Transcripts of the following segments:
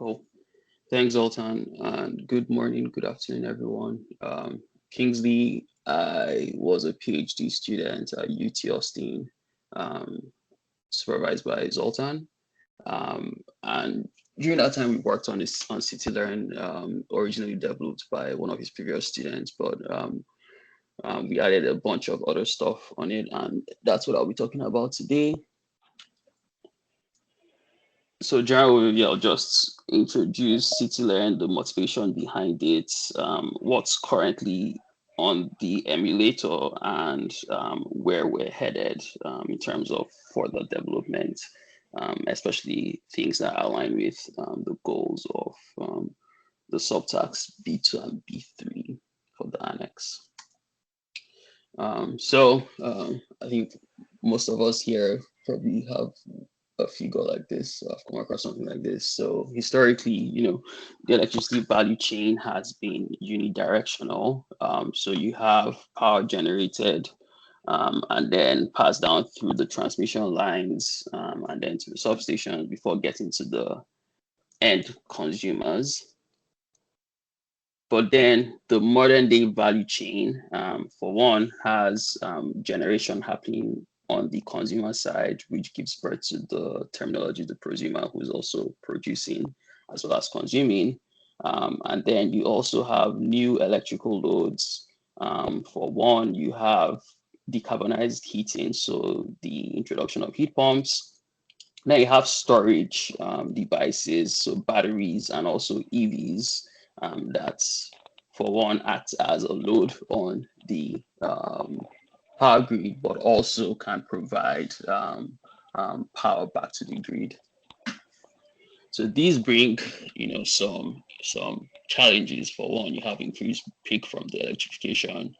Cool. Thanks, Zoltan, and good morning, good afternoon, everyone. Kingsley, I was a PhD student at UT Austin, um, supervised by Zoltan. And during that time, we worked on this on CityLearn, originally developed by one of his previous students, but we added a bunch of other stuff on it, and that's what I'll be talking about today. So generally, I'll just introduce CityLearn, the motivation behind it, what's currently on the emulator, and where we're headed in terms of further development, especially things that align with the goals of the Subtask B2 and B3 for the Annex. I think most of us here probably have a figure like this. I've come across something like this. So historically, the electricity value chain has been unidirectional. So you have power generated and then passed down through the transmission lines and then to the substations before getting to the end consumers. But then the modern day value chain, for one, has generation happening on the consumer side, which gives birth to the terminology, the prosumer, who is also producing as well as consuming. And then you also have new electrical loads. For one, you have decarbonized heating, so the introduction of heat pumps. Then you have storage devices, so batteries and also EVs that, for one, act as a load on the power grid, but also can provide power back to the grid. So these bring, some challenges. For one, you have increased peak from the electrification.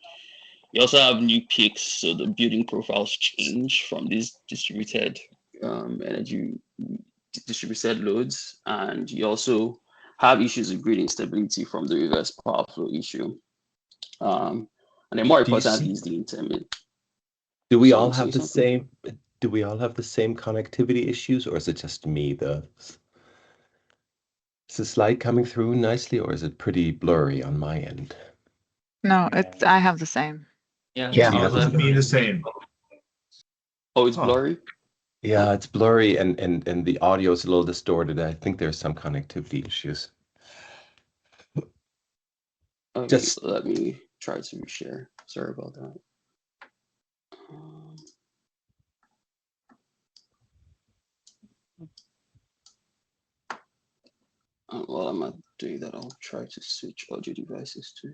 You also have new peaks, so the building profiles change from these distributed energy distributed loads, and you also have issues with grid instability from the reverse power flow issue. And then more importantly is the intermittent. Do we all have the same? Do we all have the same connectivity issues, or is it just me? Is the slide coming through nicely, or is it pretty blurry on my end? No, I have the same. Yeah, it would be the same. Oh, it's blurry? Yeah, it's blurry and the audio is a little distorted. I think there's some connectivity issues. Okay, just let me try to reshare. Sorry about that. While I'm not doing that, I'll try to switch audio devices too.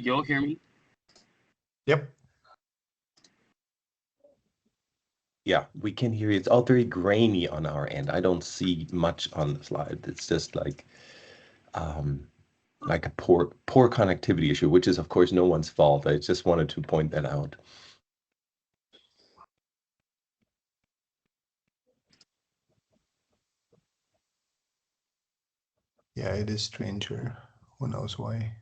You all hear me? Yep. Yeah, we can hear you. It's all very grainy on our end. I don't see much on the slide. It's just like a poor connectivity issue, which is of course no one's fault. I just wanted to point that out. Yeah, it is stranger. Who knows why?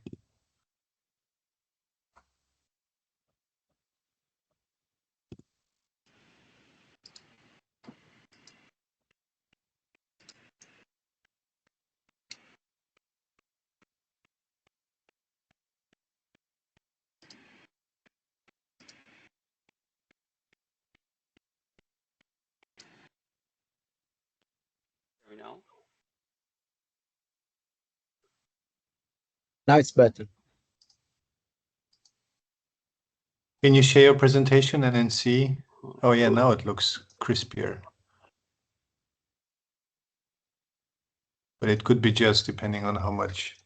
Now it's better. Can you share your presentation and then see? Oh yeah, now it looks crispier. but it could be just depending on how much.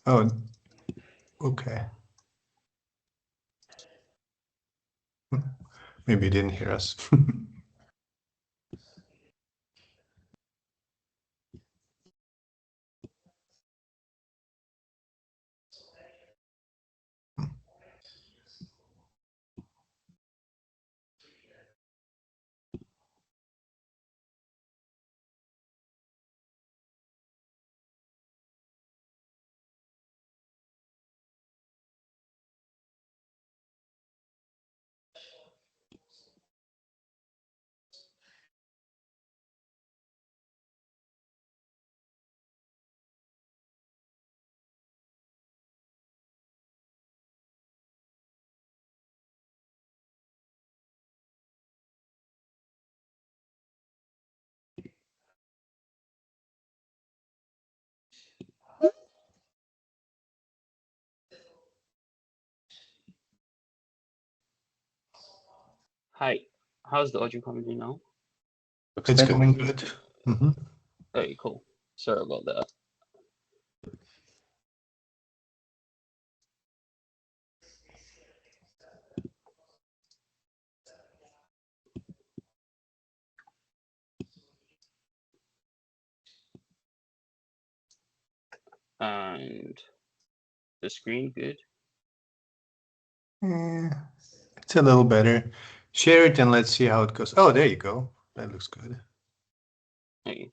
Oh, okay. Maybe you didn't hear us. Hi, how's the audio coming in now? It's coming good. Very cool. Sorry about that. And the screen good? Yeah, it's a little better. Share it and let's see how it goes. Oh, there you go. That looks good. Okay.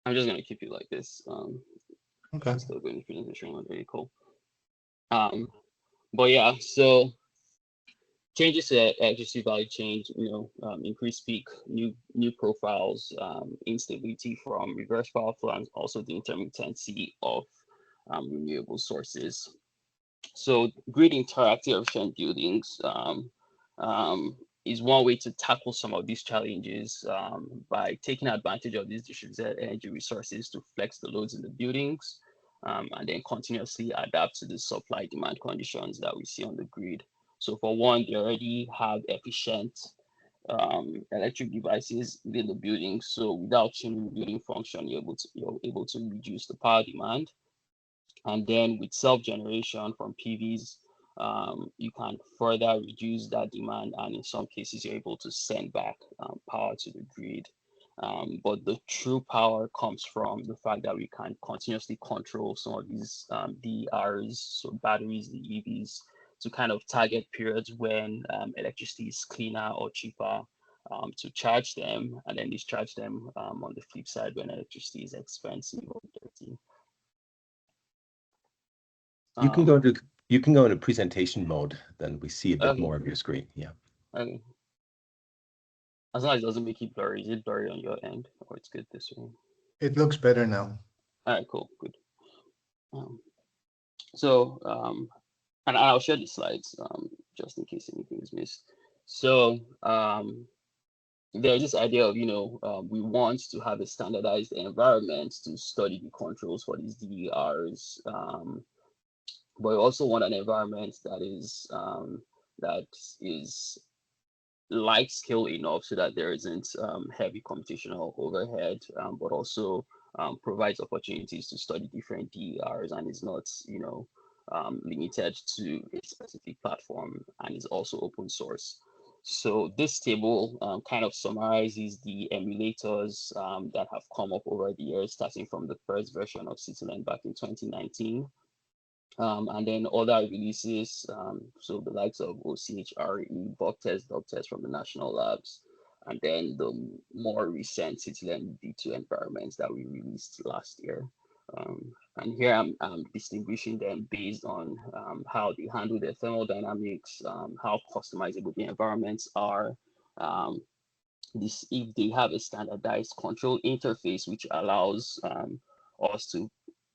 I'm just gonna keep it like this. Okay. Still going to presentation mode. Very cool. But yeah, so changes to electricity value chain, increased peak, new profiles, instability from reverse power flow, and also the intermittency of renewable sources. So grid interactive efficient buildings is one way to tackle some of these challenges by taking advantage of these distributed energy resources to flex the loads in the buildings and then continuously adapt to the supply demand conditions that we see on the grid. So for one, they already have efficient electric devices within the building. So without changing the building function, you're able to reduce the power demand. And then with self-generation from PVs, you can further reduce that demand. And in some cases, you're able to send back power to the grid. But the true power comes from the fact that we can continuously control some of these DRs, so batteries, the EVs, to kind of target periods when electricity is cleaner or cheaper to charge them, and then discharge them on the flip side when electricity is expensive or dirty. You can go into presentation mode, then we see a bit more of your screen. Yeah. Okay. As long as it doesn't make it blurry. Is it blurry on your end, or it's good this way? It looks better now. All right, cool, good. And I'll share the slides just in case anything is missed. So there's this idea of, we want to have a standardized environment to study the controls for these DERs, but we also want an environment that is light scale enough so that there isn't heavy computational overhead, but also provides opportunities to study different DERs and is not, limited to a specific platform and is also open source. So this table kind of summarizes the emulators that have come up over the years, starting from the first version of CityLearn back in 2019. And then other releases, so the likes of OCHRE, Bug Test from the national labs, and then the more recent CityLearn B2 environments that we released last year. And here I'm distinguishing them based on how they handle their thermodynamics, how customizable the environments are, if they have a standardized control interface, which allows us to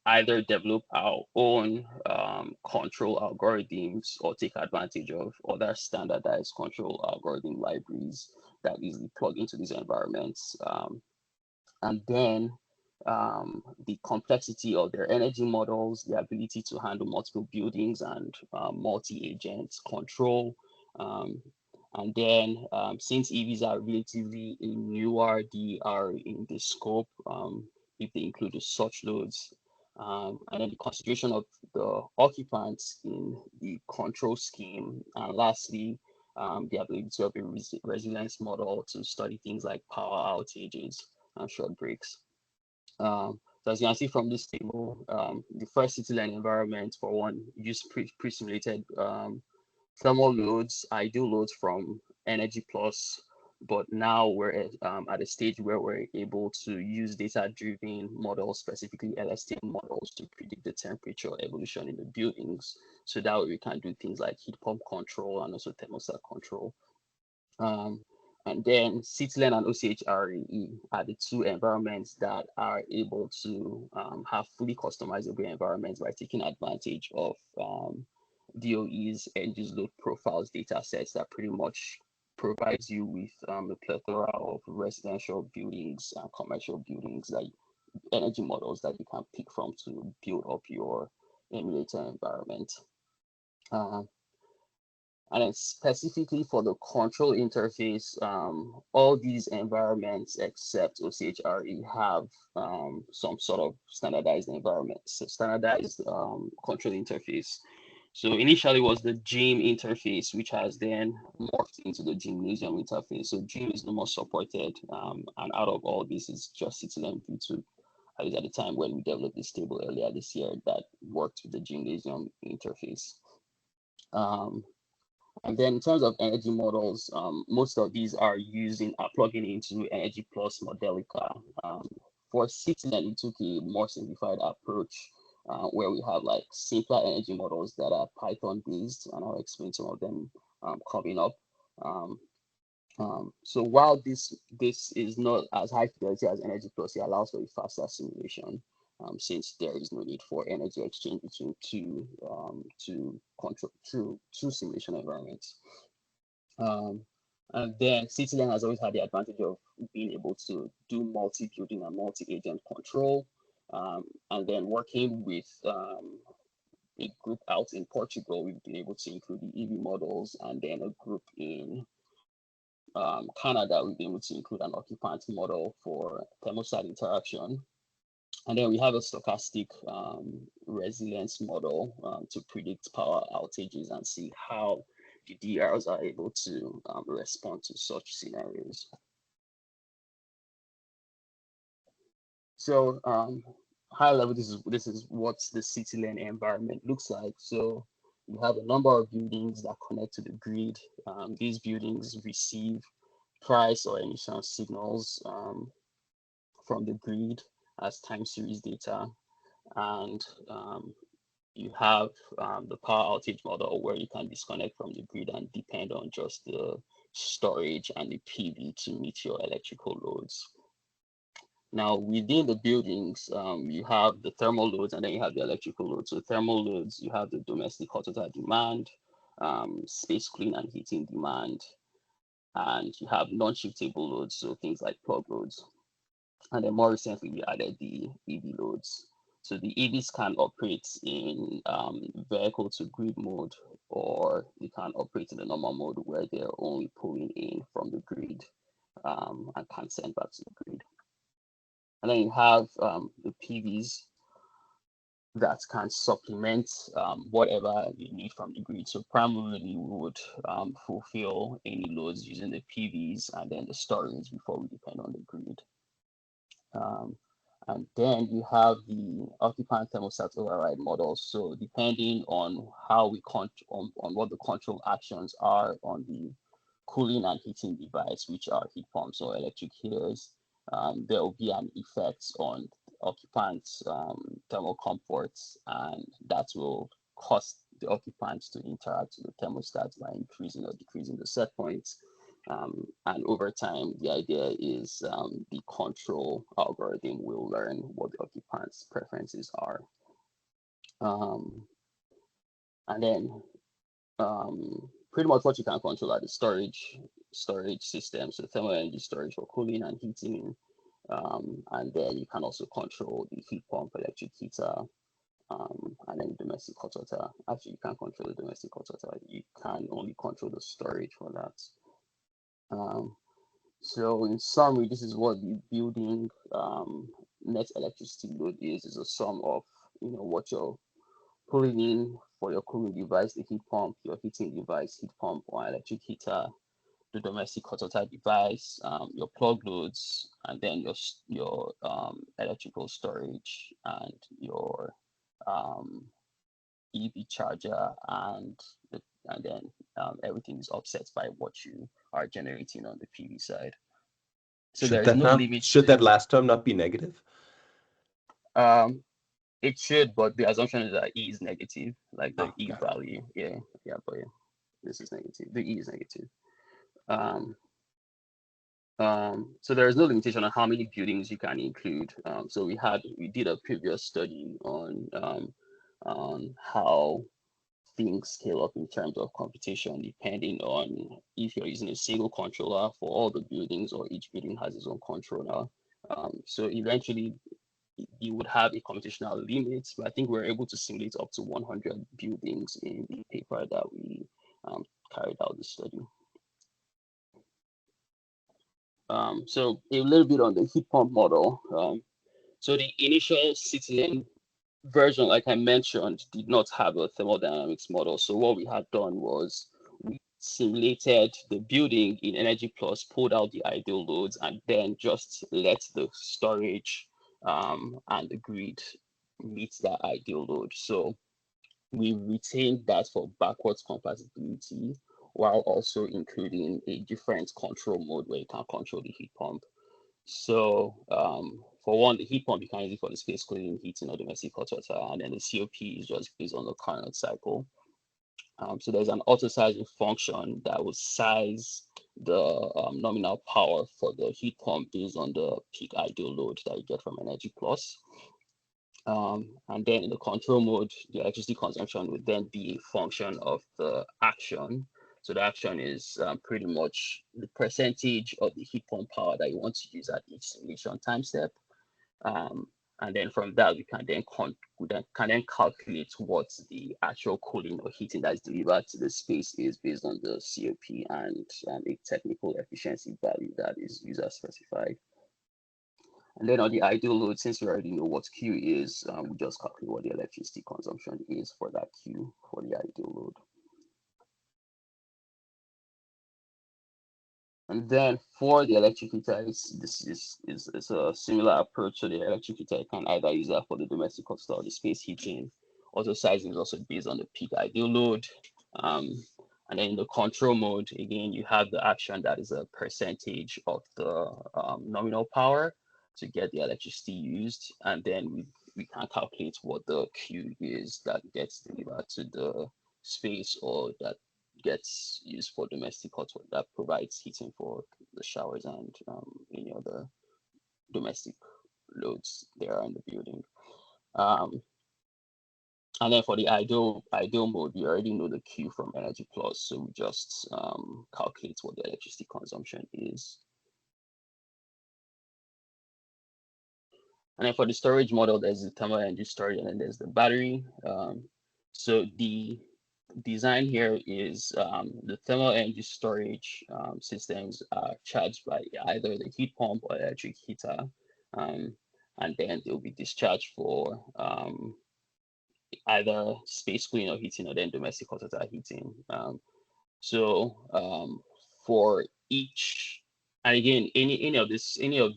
either develop our own control algorithms or take advantage of other standardized control algorithm libraries that easily plug into these environments. And then the complexity of their energy models, the ability to handle multiple buildings and multi-agent control, And then since EVs are relatively newer, they are in the scope if they include the such loads. And then the consideration of the occupants in the control scheme. And lastly, the ability to have a resilience model to study things like power outages and short breaks. So as you can see from this table, the first CityLearn environment, for one, used pre-simulated thermal loads, ideal loads from Energy Plus, but now we're at a stage where we're able to use data-driven models, specifically LSTM models, to predict the temperature evolution in the buildings. So that way we can do things like heat pump control and also thermostat control. And then CityLearn and OCHRE are the two environments that are able to have fully customizable environments by taking advantage of DOE's end-use load profiles data sets that pretty much provides you with a plethora of residential buildings and commercial buildings, like energy models that you can pick from to build up your emulator environment. And then specifically for the control interface, all these environments except OCHRE have some sort of standardized environment, so standardized control interface. So initially was the gym interface, which has then morphed into the gymnasium interface. So gym is no more supported, and out of all this is just CityLearn V2. At the time when we developed this table earlier this year that worked with the gymnasium interface. And then in terms of energy models, most of these are using plugging into Energy Plus Modelica. For CityLearn, we took a more simplified approach where we have like simpler energy models that are Python based, and I'll explain some of them coming up. So while this is not as high fidelity as Energy Plus, it allows for a faster simulation. Since there is no need for energy exchange between two simulation environments. And then CityLearn has always had the advantage of being able to do multi-building and multi-agent control, and then working with a group out in Portugal, we've been able to include the EV models, and then a group in Canada, we've been able to include an occupant model for thermostat interaction. And then we have a stochastic resilience model to predict power outages and see how the DRs are able to respond to such scenarios. So high level, this is what the CityLearn environment looks like. So you have a number of buildings that connect to the grid. These buildings receive price or emission signals from the grid as time series data, and you have the power outage model where you can disconnect from the grid and depend on just the storage and the PV to meet your electrical loads. Now within the buildings, you have the thermal loads and then you have the electrical loads. So thermal loads, you have the domestic hot water demand, space cooling and heating demand, and you have non-shiftable loads, so things like plug loads. And then more recently, we added the EV loads. So the EVs can operate in vehicle to grid mode, or they can operate in the normal mode where they're only pulling in from the grid and can send back to the grid. And then you have the PVs that can supplement whatever you need from the grid. So primarily we would fulfill any loads using the PVs and then the storage before we depend on the grid. And then you have the occupant thermostat override model. So depending on how we on what the control actions are on the cooling and heating device, which are heat pumps or electric heaters, there will be an effect on occupants' thermal comforts, and that will cause the occupants to interact with the thermostat by increasing or decreasing the set points. And over time, the idea is the control algorithm will learn what the occupant's preferences are. And then pretty much what you can control are the storage systems, so thermal energy storage for cooling and heating. And then you can also control the heat pump, electric heater, and then domestic hot water. Actually, you can't control the domestic hot water. You can only control the storage for that. So in summary, this is what the building net electricity load is a sum of what you're pulling in for your cooling device, the heat pump, your heating device, heat pump or electric heater, the domestic hot water device, your plug loads, and then your electrical storage and your EV charger, and then everything is offset by what you are generating on the PV side. So there is no limit. Should that last term not be negative? It should, but the assumption is that E is negative, like the E got it. value. Yeah, but this is negative. The E is negative. So there is no limitation on how many buildings you can include. So we did a previous study on how things scale up in terms of computation, depending on if you're using a single controller for all the buildings or each building has its own controller. So eventually you would have a computational limit, but I think we're able to simulate up to 100 buildings in the paper that we carried out the study. So a little bit on the heat pump model. So the initial CityLearn version, like I mentioned, did not have a thermodynamics model. So what we had done was we simulated the building in Energy Plus, pulled out the ideal loads, and then just let the storage and the grid meet that ideal load. So we retained that for backwards compatibility while also including a different control mode where you can control the heat pump. So for one, the heat pump you can use it for the space cooling, heating, or domestic hot water, and then the COP is just based on the Carnot cycle. So there's an auto sizing function that will size the nominal power for the heat pump based on the peak ideal load that you get from Energy Plus. And then in the control mode, the electricity consumption would then be a function of the action. So the action is pretty much the percentage of the heat pump power that you want to use at each simulation time step. And then from that, we can then calculate what the actual cooling or heating that is delivered to the space is based on the COP and a technical efficiency value that is user specified. And then on the ideal load, since we already know what Q is, we just calculate what the electricity consumption is for that Q for the ideal load. And then for the electric heater, this is a similar approach to the electric heater. You can either use that for the domestic hot or the space heating. Auto sizing is also based on the peak ideal load. And then in the control mode, again, you have the action that is a percentage of the nominal power to get the electricity used. And then we can calculate what the Q is that gets delivered to the space or that gets used for domestic hot water, that provides heating for the showers and any other domestic loads there in the building. And then for the ideal mode, we already know the Q from Energy Plus, so we just calculate what the electricity consumption is. And then for the storage model, there's the thermal energy storage, and then there's the battery. So the design here is the thermal energy storage systems are charged by either the heat pump or electric heater, and then they'll be discharged for either space cooling or heating, or then domestic hot water heating. So for each, and again, any of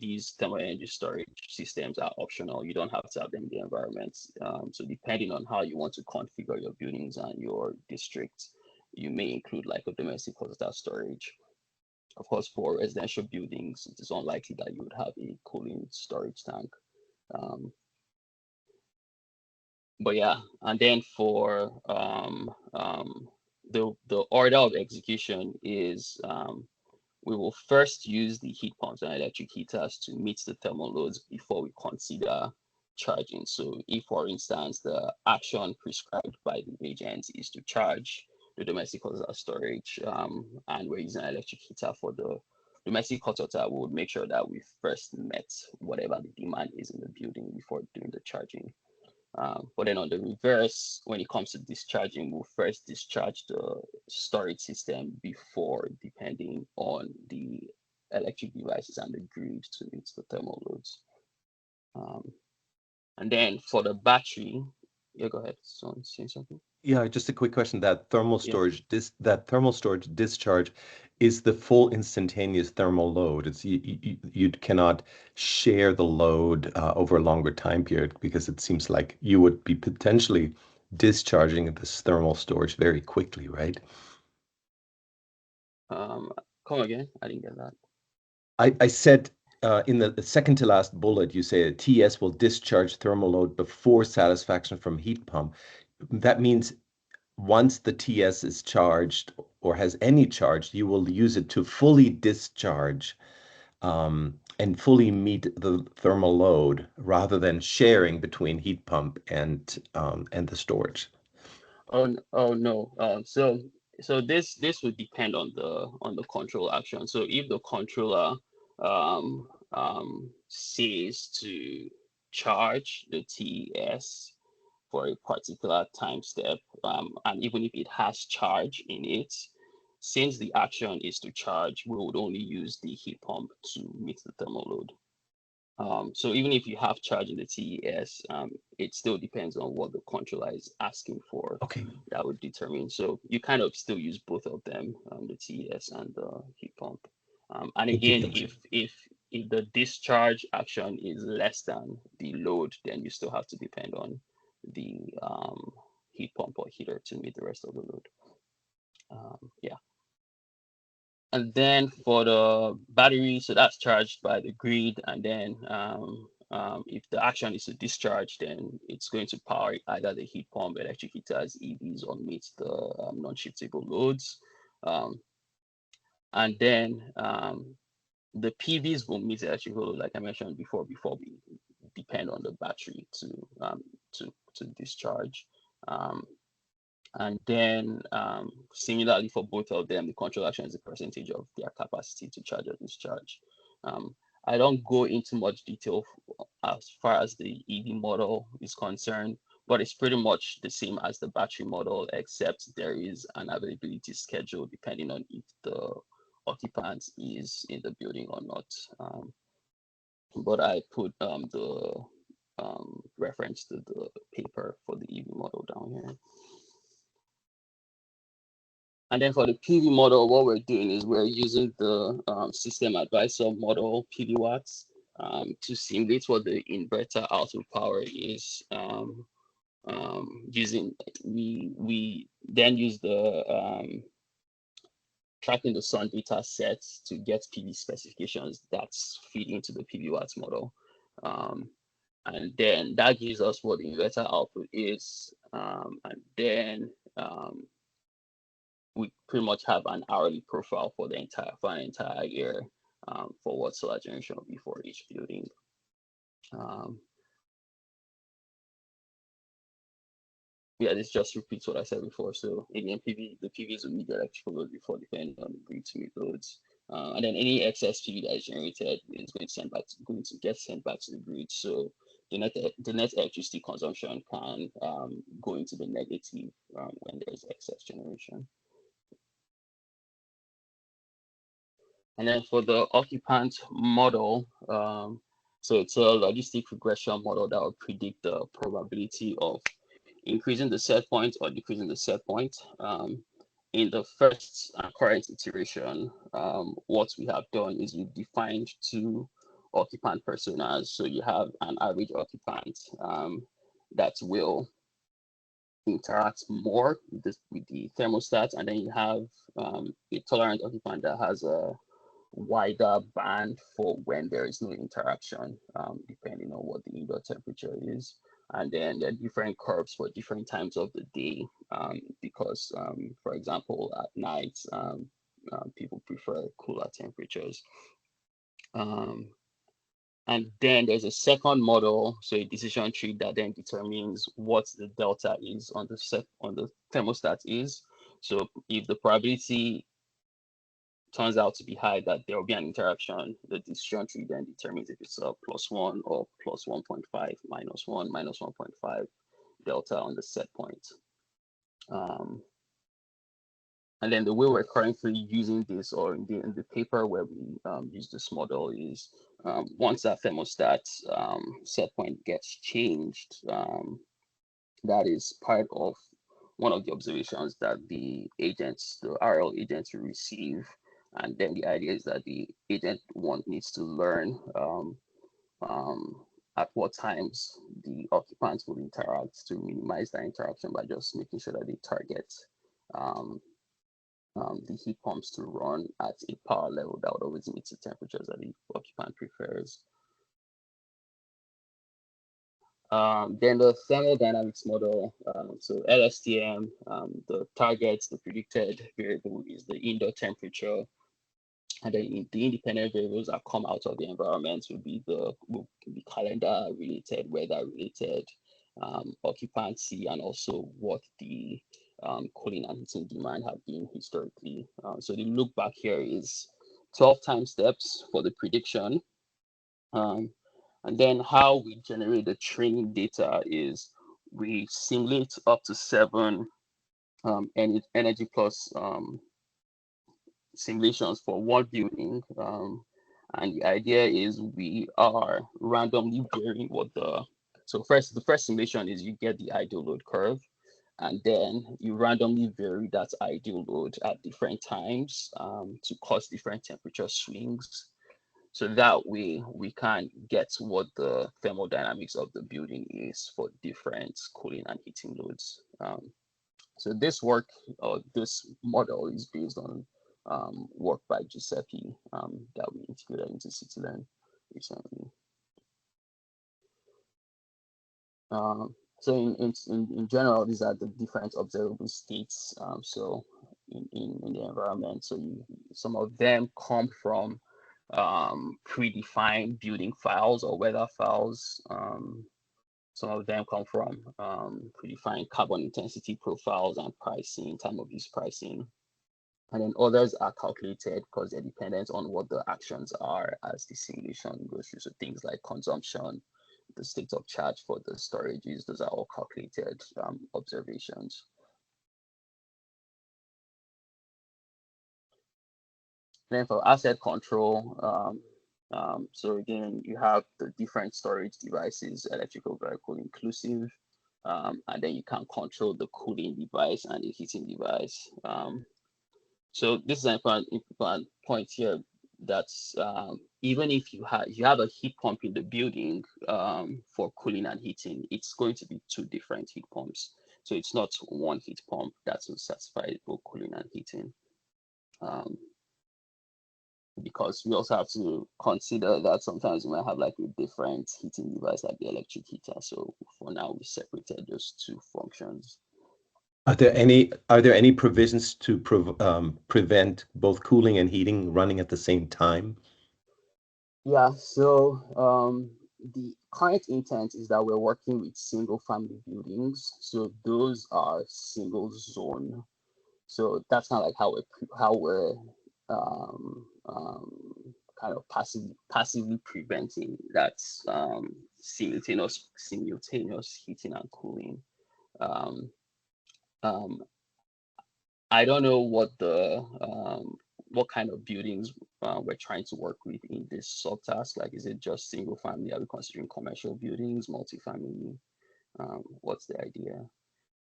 these thermal energy storage systems are optional. You don't have to have them in the environment. So depending on how you want to configure your buildings and your district, you may include like a domestic hot water storage. Of course, for residential buildings, it is unlikely that you would have a cooling storage tank. But yeah, and then for the order of execution is we will first use the heat pumps and electric heaters to meet the thermal loads before we consider charging. So if, for instance, the action prescribed by the agent is to charge the domestic hot water storage, and we're using an electric heater for the domestic hot water, we would make sure that we first met whatever the demand is in the building before doing the charging. But then on the reverse, when it comes to discharging, we'll first discharge the storage system before depending on the electric devices and the grid to meet the thermal loads. And then for the battery, yeah, go ahead. Someone say something. Yeah, just a quick question. That thermal storage, thermal storage discharge is the full instantaneous thermal load. It's you cannot share the load over a longer time period, because it seems like you would be potentially discharging this thermal storage very quickly, right? Come again? I didn't get that. I said in the second to last bullet, you say that TS will discharge thermal load before satisfaction from heat pump. That means once the TS is charged or has any charge, you will use it to fully discharge and fully meet the thermal load, rather than sharing between heat pump and the storage. Oh no. So this would depend on the control action. So if the controller says to charge the TES for a particular time step, and even if it has charge in it, since the action is to charge, we would only use the heat pump to meet the thermal load. So even if you have charge in the TES, it still depends on what the controller is asking for. Okay. That would determine. So you kind of still use both of them, the TES and the heat pump. And again, if the discharge action is less than the load, then you still have to depend on the heat pump or heater to meet the rest of the load. Yeah. And then for the battery, so that's charged by the grid. And then if the action is to discharge, then it's going to power either the heat pump, electric heaters, EVs, or meet the non-shiftable loads. And then the PVs will meet the electrical load, like I mentioned before we depend on the battery to discharge. And then similarly for both of them, the control action is a percentage of their capacity to charge or discharge. I don't go into much detail as far as the EV model is concerned, but it's pretty much the same as the battery model, except there is an availability schedule depending on if the occupant is in the building or not. But I put the reference to the paper for the EV model down here. And then for the PV model, what we're doing is we're using the system advisor model PV watts to simulate what the inverter output power is. We then use the tracking the sun data sets to get PV specifications that's feed into the PV watts model. And then that gives us what the inverter output is. And then we pretty much have an hourly profile for an entire year for what solar generation will be for each building. Yeah, this just repeats what I said before. So again, the PVs will meet the electrical load before depending on the grid to meet loads. And then any excess PV that is generated is going to get sent back to the grid. So the net electricity consumption can go into the negative when there's excess generation. And then for the occupant model, so it's a logistic regression model that will predict the probability of increasing the set point or decreasing the set point. In the first current iteration, what we have done is we've defined two occupant personas. So you have an average occupant that will interact more with the thermostat, and then you have a tolerant occupant that has a wider band for when there is no interaction, depending on what the indoor temperature is. And then there are different curves for different times of the day, because, for example, at night, people prefer cooler temperatures. And then there's a second model, so a decision tree that then determines what the delta is on the thermostat is. So if the probability turns out to be high that there will be an interaction, the decision tree then determines if it's a +1 or +1.5, -1, -1.5. delta on the set point. And then the way we're currently using this, or in the paper where we use this model, is once that thermostat set point gets changed, that is part of one of the observations that the agents, the RL agents, will receive. And then the idea is that the agent one needs to learn at what times the occupants will interact, to minimize that interaction by just making sure that they target the heat pumps to run at a power level that would always meet the temperatures that the occupant prefers. Then the thermodynamics model, so LSTM, the targets, the predicted variable is the indoor temperature, and then the independent variables that come out of the environment will be calendar related, weather related, occupancy, and also what the cooling and heating demand have been historically. So the look back here is 12 time steps for the prediction. And then how we generate the training data is we simulate up to 7 energy plus simulations for one building. And the idea is we are randomly varying what so the first simulation is you get the ideal load curve, and then you randomly vary that ideal load at different times to cause different temperature swings. So that way we can get what the thermodynamics of the building is for different cooling and heating loads. So this work, or this model, is based on work by Giuseppe that we integrated into CityLearn recently. So in general, these are the different observable states. So in the environment, so some of them come from predefined building files or weather files. Some of them come from predefined carbon intensity profiles and pricing, time of use pricing. And then others are calculated because they're dependent on what the actions are as the simulation goes through. So things like consumption, the state of charge for the storages, those are all calculated observations. Then for asset control, so again, you have the different storage devices, electrical vehicle inclusive, and then you can control the cooling device and the heating device. So this is an important point here, that's even if you have a heat pump in the building for cooling and heating, it's going to be 2 different heat pumps. So it's not one heat pump that will satisfy both cooling and heating. Because we also have to consider that sometimes we might have like a different heating device, like the electric heater. So for now, we separated those 2 functions. Are there any provisions to prevent both cooling and heating running at the same time? Yeah, so the current intent is that we're working with single family buildings. So those are single zone. So that's kind of like how we're kind of passively preventing that simultaneous heating and cooling. I don't know what kind of buildings we're trying to work with in this subtask. Like, is it just single family? Are we considering commercial buildings, multifamily? What's the idea?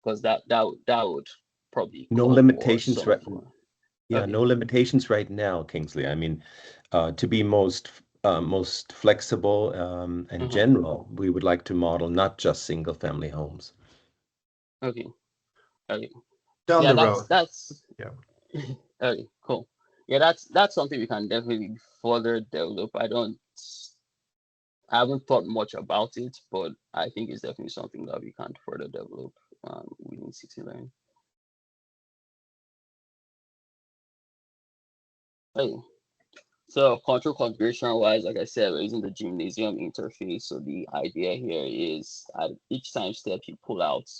Because that would probably no call limitations, for right? some Yeah, okay. No limitations right now, Kingsley. I mean, to be most flexible and general, we would like to model not just single family homes. Okay. Down the road. That's yeah. Okay, cool. Yeah, that's something we can definitely further develop. I haven't thought much about it, but I think it's definitely something that we can further develop within CityLearn. Okay. So control configuration wise, like I said, we're using the gymnasium interface. So the idea here is at each time step you pull out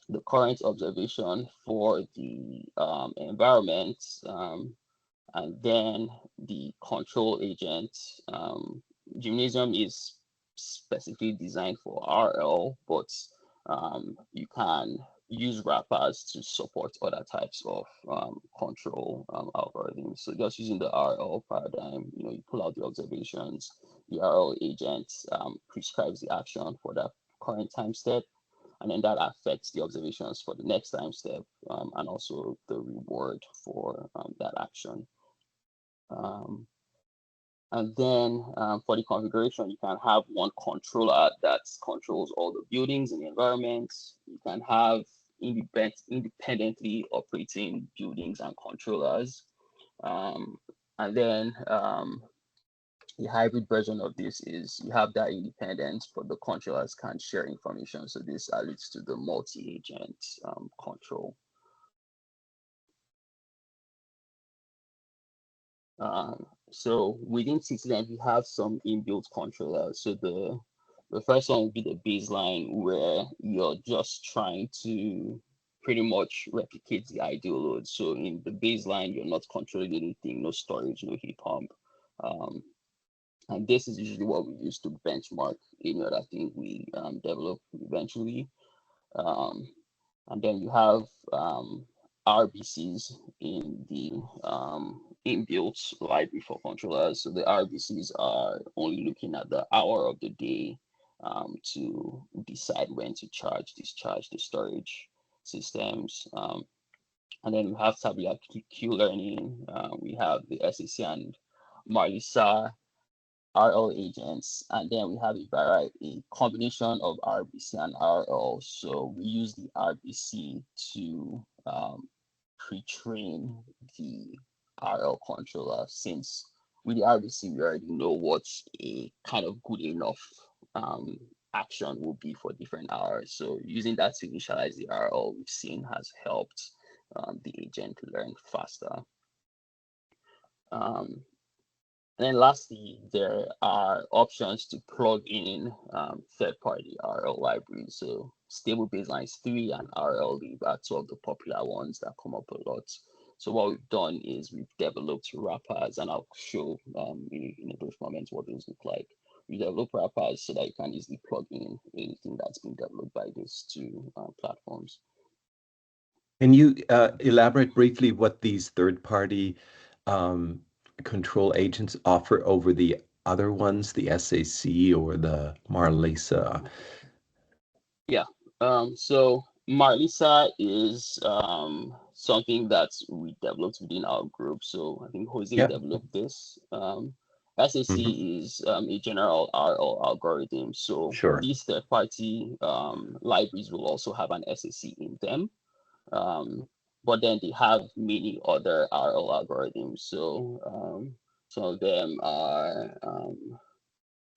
the current observation for the environment, and then the control agent. Gymnasium is specifically designed for RL, but you can use wrappers to support other types of control algorithms. So just using the RL paradigm, you pull out the observations, the RL agent prescribes the action for that current time step, and then that affects the observations for the next time step, and also the reward for that action. And then for the configuration, you can have one controller that controls all the buildings in the environment. You can have independently operating buildings and controllers. And then the hybrid version of this is you have that independence, but the controllers can share information. So this leads to the multi-agent control. So within CityLearn, we have some inbuilt controllers. So the first one will be the baseline, where you're just trying to pretty much replicate the ideal load. So in the baseline, you're not controlling anything, no storage, no heat pump. And this is usually what we use to benchmark any other thing we develop eventually. And then you have RBCs in the inbuilt library for controllers. So the RBCs are only looking at the hour of the day to decide when to charge, discharge the storage systems. And then we have tabular Q learning. We have the SAC and Marlisa RL agents, and then we have a combination of RBC and RL. So we use the RBC to pre-train the RL controller, since with the RBC we already know what a kind of good enough action will be for different hours. So using that to initialize the RL, we've seen has helped the agent learn faster. And then lastly, there are options to plug in third-party RL libraries. So Stable Baselines 3 and RLlib are two of the popular ones that come up a lot. So what we've done is we've developed wrappers, and I'll show in a brief moment what those look like. We develop wrappers so that you can easily plug in anything that's been developed by these two platforms. Can you elaborate briefly what these third-party control agents offer over the other ones, the SAC or the Marlisa? Yeah. So Marlisa is something that we developed within our group. So I think Jose developed this. SAC is a general RL algorithm. So these third-party libraries will also have an SAC in them. But then they have many other RL algorithms. So some of them are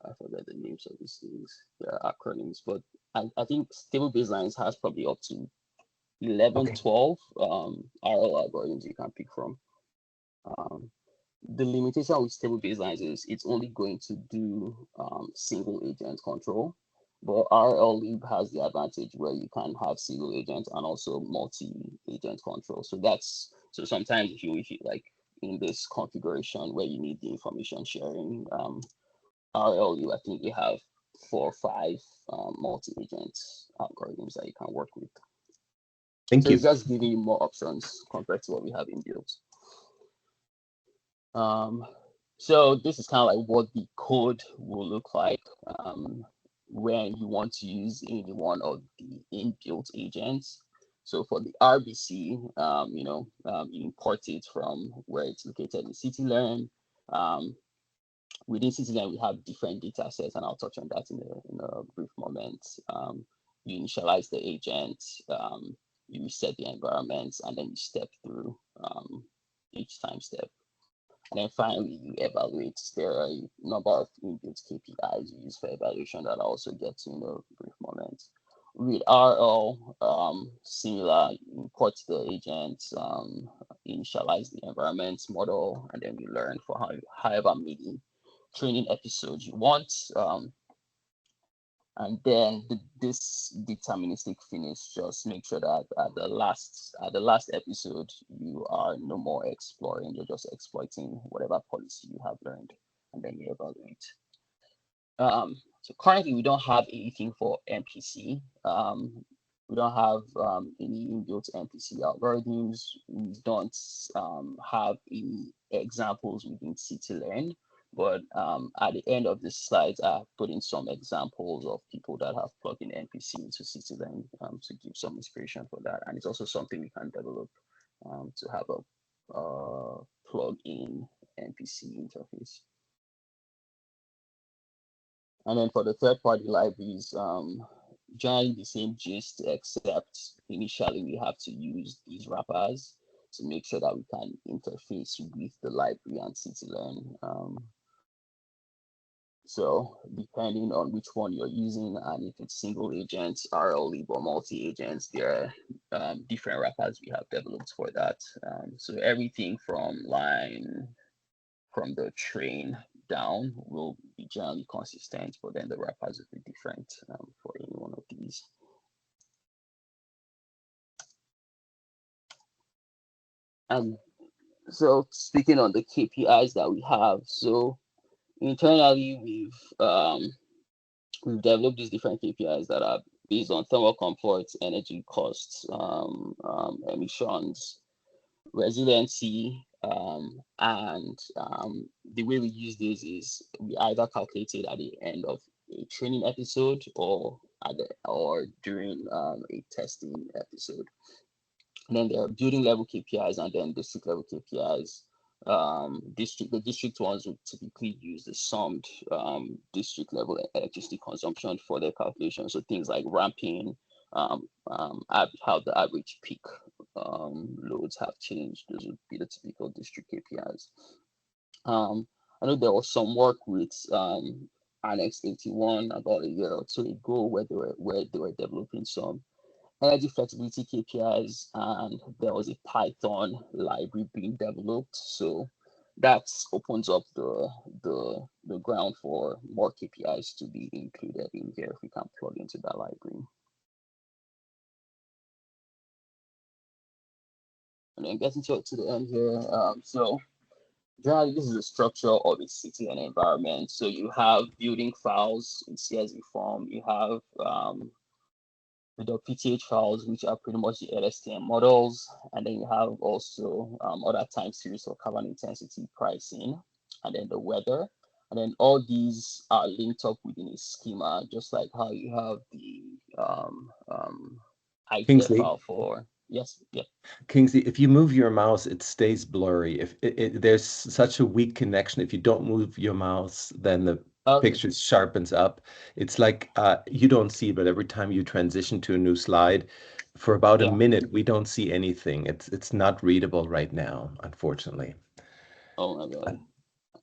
I forget the names of these things. They're acronyms, but I think Stable Baselines has probably up to 11, 12 RL algorithms you can pick from. The limitation with Stable Baselines is it's only going to do single agent control, but RLlib has the advantage where you can have single agent and also multi-agent control. So sometimes if you like in this configuration where you need the information sharing, RLU, I think they have 4 or 5 multi-agent algorithms that you can work with. Thank you. It's just giving you more options compared to what we have inbuilt. So this is kind of like what the code will look like when you want to use any one of the inbuilt agents. So for the RBC, you import it from where it's located in CityLearn. Within CityLearn, we have different data sets, and I'll touch on that in a brief moment. You initialize the agent, you reset the environments, and then you step through each time step. And then finally, you evaluate. There are a number of inbuilt KPIs you use for evaluation that I'll also get to in a brief moment. With RL, similar, you import the agent, initialize the environment model, and then you learn for however many training episodes you want. And then this deterministic finish just make sure that at the last episode you are no more exploring, you're just exploiting whatever policy you have learned, and then you evaluate. So currently we don't have anything for MPC. We don't have any inbuilt MPC algorithms. We don't have any examples within CityLearn. But at the end of the slides, I put in some examples of people that have plugged in NPC into CityLearn to give some inspiration for that. And it's also something we can develop to have a plug-in NPC interface. And then for the third-party libraries, generally the same gist, except initially we have to use these wrappers to make sure that we can interface with the library and CityLearn. So depending on which one you're using, and if it's single agents, RLlib, or multi-agents, there are different wrappers we have developed for that. So everything from the train down will be generally consistent, but then the wrappers will be different for any one of these. So speaking on the KPIs that we have, so internally we've developed these different KPIs that are based on thermal comfort, energy costs, emissions, resiliency, and the way we use this is we either calculate it at the end of a training episode or during a testing episode. And then there are building level KPIs and then district level KPIs. The district ones would typically use the summed district level electricity consumption for their calculation. So things like ramping, how the average peak loads have changed. Those would be the typical district KPIs. I know there was some work with Annex 81 about a year or two ago where they were developing some energy flexibility KPIs, and there was a Python library being developed. So that opens up the ground for more KPIs to be included in here if we can plug into that library. And then getting to the end here. So generally, this is the structure of a city and environment. So you have building files in CSV form. You have the .pth files, which are pretty much the LSTM models. And then you have also other time series for carbon intensity pricing, and then the weather. And then all these are linked up within a schema, just like how you have the IEA Kingsley, file for, yes, yeah. Kingsley, if you move your mouse, it stays blurry. If there's such a weak connection, if you don't move your mouse, then the picture sharpens up. It's like you don't see, but every time you transition to a new slide, for about a minute, we don't see anything. It's not readable right now, unfortunately. Oh my God.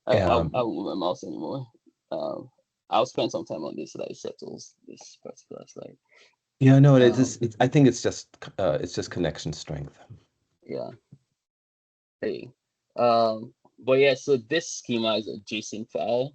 I won't move my mouse anymore. I'll spend some time on this so that it settles this particular slide. Yeah, no, I think it's just connection strength. Yeah. Hey. But yeah, so this schema is a JSON file.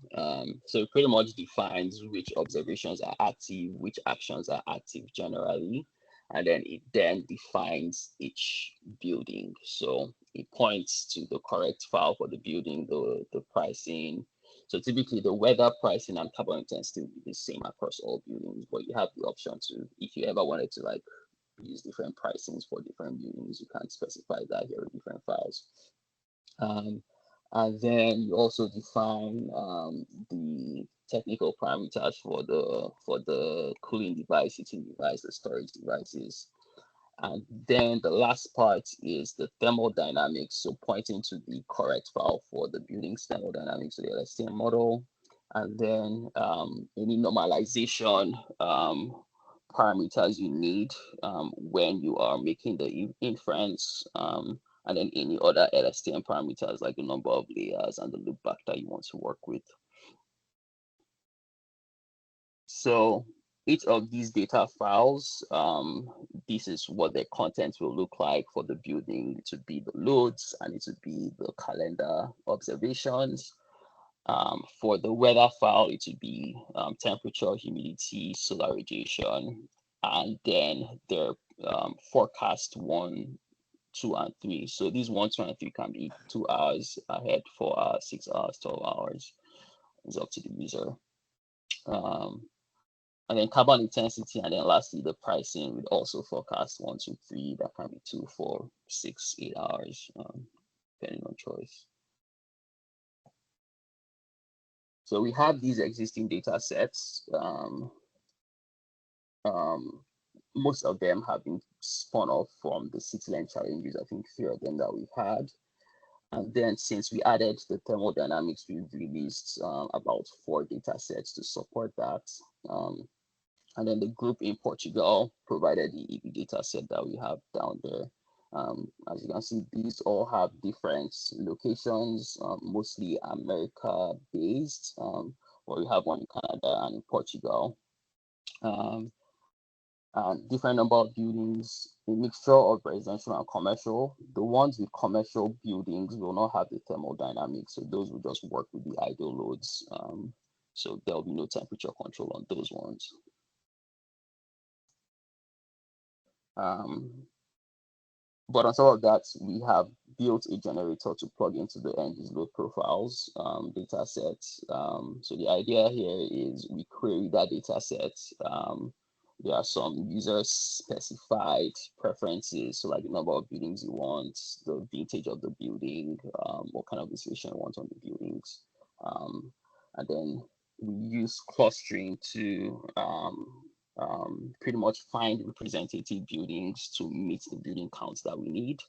So it pretty much defines which observations are active, which actions are active generally, and then it then defines each building. So it points to the correct file for the building, the pricing. So typically the weather, pricing, and carbon intensity will be the same across all buildings, but you have the option to, if you ever wanted to like use different pricings for different buildings, you can specify that here with different files. And then you also define the technical parameters for the cooling device, heating device, the storage devices. And then the last part is the thermodynamics, so pointing to the correct file for the building's thermodynamics, so the LSTM model. And then any normalization parameters you need when you are making the inference, and then any other LSTM parameters like the number of layers and the loopback that you want to work with. So each of these data files, this is what the content will look like for the building. It would be the loads and it would be the calendar observations. For the weather file, it would be temperature, humidity, solar radiation, and then their forecast 1, 2, and 3. So these 1, 2, and 3 can be 2 hours ahead, 4 hours, 6 hours, 12 hours. It's up to the user. And then carbon intensity, and then lastly the pricing would also forecast 1, 2, 3. That can be 2, 4, 6, 8 hours, depending on choice. So we have these existing data sets. Most of them have been spun off from the CityLearn challenges. I think 3 of them that we've had. And then since we added the thermodynamics, we've released about 4 data sets to support that. And then the group in Portugal provided the EB data set that we have down there. As you can see, these all have different locations, mostly America based, where we have one in Canada and in Portugal. And different number of buildings, a mixture of residential and commercial. The ones with commercial buildings will not have the thermodynamics, so those will just work with the idle loads. So there'll be no temperature control on those ones. But on top of that, we have built a generator to plug into the end use load profiles data set. So the idea here is we query that data set. There are some user specified preferences, so like the number of buildings you want, the vintage of the building, what kind of insulation you want on the buildings. And then we use clustering to pretty much find representative buildings to meet the building counts that we need.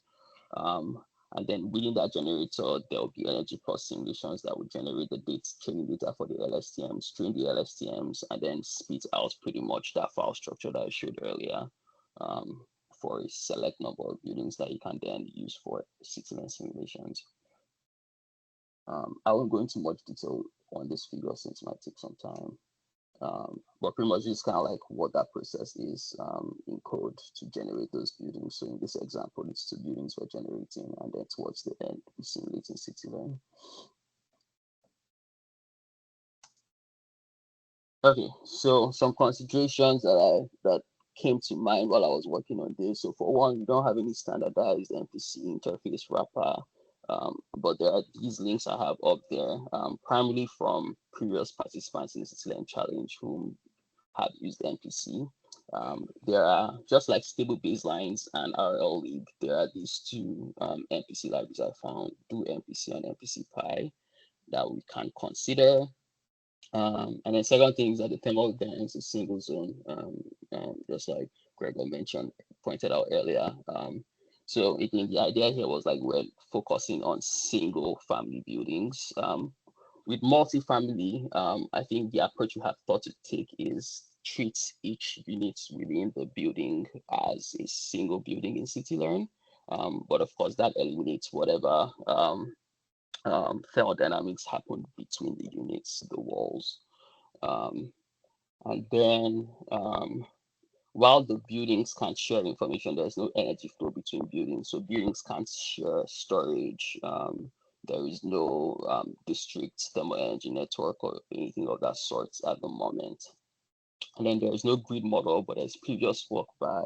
And then within that generator, there'll be energy plus simulations that will generate the training data for the LSTMs, train the LSTMs, and then spit out pretty much that file structure that I showed earlier for a select number of buildings that you can then use for CityLearn simulations. I won't go into much detail on this figure since it might take some time. But pretty much it's kind of like what that process is in code to generate those buildings. So in this example, it's 2 buildings we're generating, and then towards the end, we simulate in CityLearn. Okay, so some considerations that came to mind while I was working on this. So for one, we don't have any standardized MPC interface wrapper, but there are these links I have up there, primarily from previous participants in the CityLearn challenge whom have used MPC. There are, just like stable baselines and RL League, there are these 2 MPC libraries I found, Do MPC and MPC Pi, that we can consider. And then second thing is that the thermodynamics is single zone, just like Gregor pointed out earlier. So again, the idea here was like we're focusing on single family buildings. With multifamily, I think the approach we have thought to take is treat each unit within the building as a single building in CityLearn. But of course, that eliminates whatever thermodynamics happen between the units, the walls. And then while the buildings can't share information, there's no energy flow between buildings. So buildings can't share storage. There is no district thermal energy network or anything of that sort at the moment. And then there is no grid model, but there's previous work by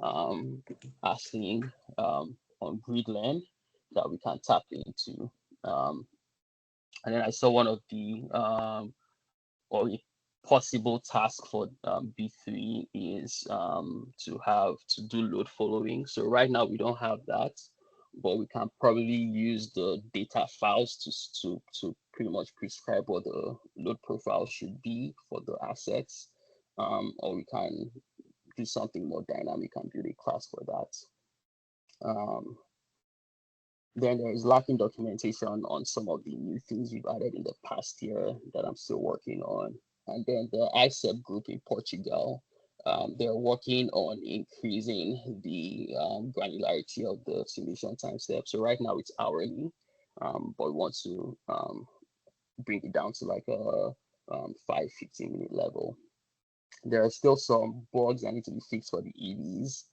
Asling on GridLearn that we can tap into. And then I saw one of the or a possible task for B3 is to do load following. So right now we don't have that, but we can probably use the data files to pretty much prescribe what the load profile should be for the assets, or we can do something more dynamic and build a class for that. Then there is lacking documentation on some of the new things we've added in the past year that I'm still working on. And then the ICEP group in Portugal, they're working on increasing the granularity of the simulation time step. So right now it's hourly, but we want to bring it down to like a 5-15-minute level. There are still some bugs that need to be fixed for the EVs,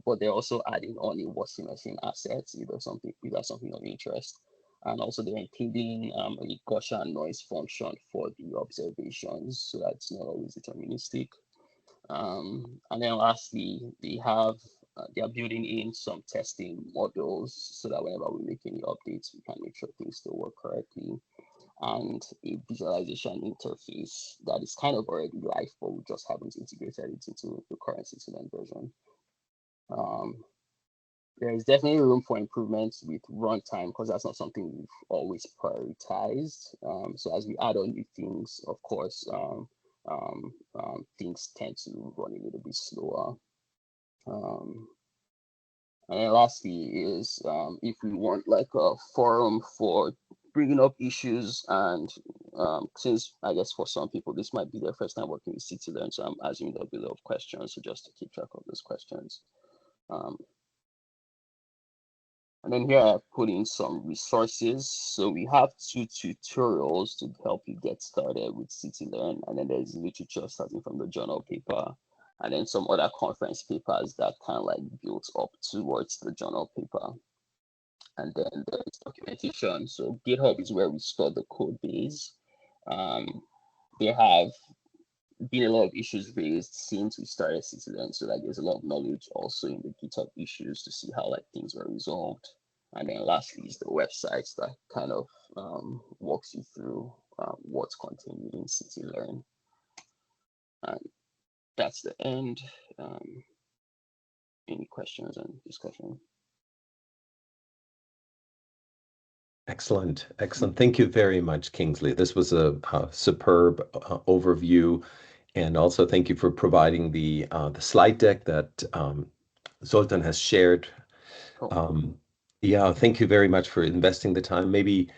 but they're also adding on a washing machine assets if that's something of interest. And also they're including a Gaussian noise function for the observations, so that's not always deterministic. And then lastly, they are building in some testing models so that whenever we make any updates, we can make sure things still work correctly. and a visualization interface that is kind of already live, but we just haven't integrated it into the current CityLearn version. There is definitely room for improvements with runtime because that's not something we've always prioritized. So as we add on new things, of course, things tend to run a little bit slower. And then lastly is if we want like a forum for bringing up issues, and since I guess for some people this might be their first time working with CityLearn, so I'm assuming there'll be a lot of questions, so just to keep track of those questions. And then here I put in some resources. So we have 2 tutorials to help you get started with CityLearn, and then there's literature starting from the journal paper, and then some other conference papers that kind of like built up towards the journal paper. And then there's documentation. So GitHub is where we store the code base. There have been a lot of issues raised since we started CityLearn, so like there's a lot of knowledge also in the GitHub issues to see how like things were resolved. And then lastly is the websites that kind of walks you through what's contained within CityLearn. And that's the end. Any questions and discussion? Excellent, excellent. Thank you very much, Kingsley. This was a superb overview, and also thank you for providing the slide deck that Zoltan has shared. Yeah, thank you very much for investing the time. Maybe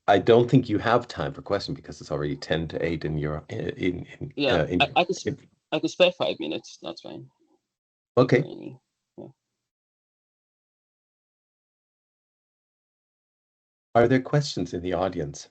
I don't think you have time for questions because it's already 10 to 8 in your I could spare 5 minutes. That's fine. Okay. Yeah. Are there questions in the audience?